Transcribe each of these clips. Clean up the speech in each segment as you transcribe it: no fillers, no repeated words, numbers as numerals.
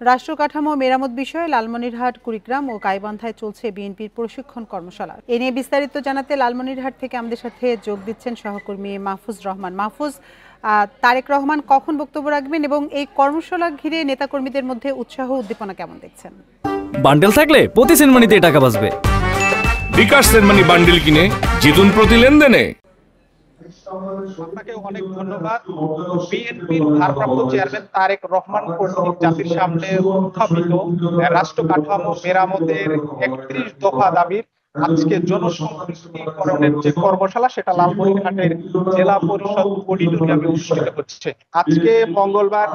রাষ্ট্র কাঠামো মেরামত বিষয়ে লালমনিরহাট, কুড়িগ্রাম ও গাইবান্ধায় চলছে বিএনপির প্রশিক্ষণ কর্মশালা। এ নিয়ে বিস্তারিত জানাতে লালমনিরহাট থেকে আমাদের সাথে যোগ দিচ্ছেন সহকর্মী মাহফুজ রহমান। মাহফুজ, তারেক রহমান কখন বক্তব্য রাখবেন এবং এই কর্মশালা ঘিরে নেতাকর্মীদের মধ্যে উৎসাহ উদ্দীপনা কেমন দেখছেন? বান্ডেল থাকলে প্রতি সেনমানিতে টাকা বাঁচবে। বিকাশ সেনমানি বান্ডেল কিনে জিতুন প্রতি লেনদেনে। আপনাকে অনেক ধন্যবাদ। বিএনপির ভারপ্রাপ্ত চেয়ারম্যান তারেক রহমান কর্তৃক জাতির সামনে উত্থাপিত রাষ্ট্র কাঠামো মেরামতের ৩১ দফা দাবির আজকে জনসম্পৃক্তিকরণের যে কর্মশালা, সেটা লালমনিরহাটের জেলা পরিষদ অডিটোরিয়ামে অনুষ্ঠিত হচ্ছে। আজকে মঙ্গলবার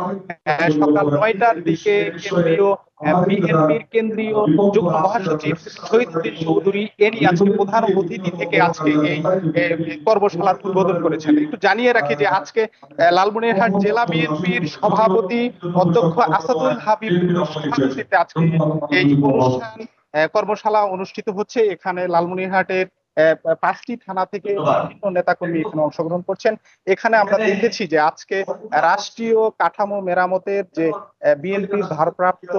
সকাল ৯টার দিকে বিএনপির কেন্দ্রীয় যুগ্ম মহাসচিব শহীদুদ্দিন চৌধুরী এরই আজকে প্রধান অতিথি থেকে আজকে এই কর্মশালার উদ্বোধন করেছেন। একটু জানিয়ে রাখি যে আজকে লালমনিরহাট জেলা বিএনপির সভাপতি অধ্যক্ষ আসাদুল হাবিব সভাপতিত্বে আজকে এই অনুষ্ঠান কর্মশালা অনুষ্ঠিত হচ্ছে। এখানে লালমনিরহাটের ৫টি থানা থেকে বিভিন্ন নেতাকর্মী এখানে অংশগ্রহণ করছেন। এখানে আমরা দেখেছি যে আজকে রাষ্ট্রীয় কাঠামো মেরামতের যে বিএনপির ভারপ্রাপ্ত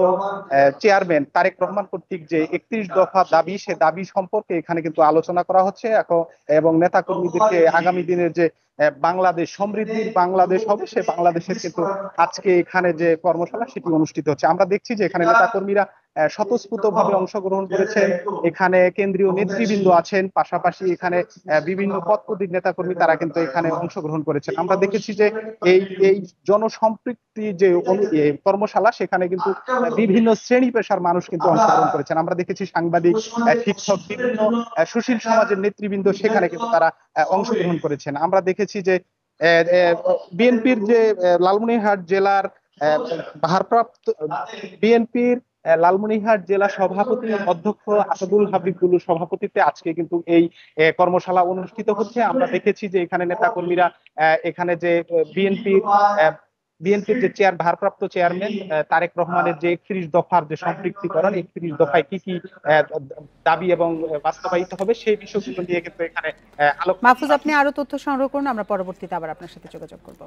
চেয়ারম্যান তারেক রহমান কর্তৃক যে ৩১ দফা দাবি, সে দাবি সম্পর্কে এখানে কিন্তু আলোচনা করা হচ্ছে এবং নেতাকর্মীদেরকে আগামী দিনের যে বাংলাদেশ সমৃদ্ধির বাংলাদেশ হবে, সে বাংলাদেশের কিন্তু আজকে এখানে যে কর্মশালা সেটি অনুষ্ঠিত হচ্ছে। আমরা দেখছি যে এখানে নেতাকর্মীরা স্বতঃস্ফূর্ত ভাবে অংশগ্রহণ করেছেন। এখানে কেন্দ্রীয় নেতৃবৃন্দ আছেন, পাশাপাশি এখানে বিভিন্ন পদপদীর নেতাকর্মী তারা কিন্তু এখানে অংশগ্রহণ করেছেন। আমরা দেখেছি যে এই জনসম্পৃক্তি যে কর্মশালা, সেখানে কিন্তু বিভিন্ন শ্রেণী পেশার মানুষ কিন্তু অংশগ্রহণ করেছেন। আমরা দেখেছি সাংবাদিক, শিক্ষক, বিভিন্ন সুশীল সমাজের নেতৃবৃন্দ সেখানে কিন্তু তারা অংশগ্রহণ করেছেন। আমরা দেখেছি যে বিএনপির যে লালমনিরহাট জেলার ভারপ্রাপ্ত বিএনপির লালমনিরহাট জেলা সভাপতি অধ্যক্ষ আসাদুল হাবিব গুলুর সভাপতিত্বে আজকে কিন্তু এই কর্মশালা অনুষ্ঠিত হচ্ছে। আমরা দেখেছি যে এখানে নেতাকর্মীরা এখানে যে বিএনপির যে ভারপ্রাপ্ত চেয়ারম্যান তারেক রহমানের যে ৩১ দফার যে সম্পৃক্তকরণ, ৩১ দফায় কি কি দাবি এবং বাস্তবায়িত হবে সেই বিষয়গুলো নিয়ে কিন্তু এখানে মাহফুজ, আপনি আরো তথ্য সংগ্রহ করুন, আমরা পরবর্তীতে আবার আপনার সাথে যোগাযোগ করব।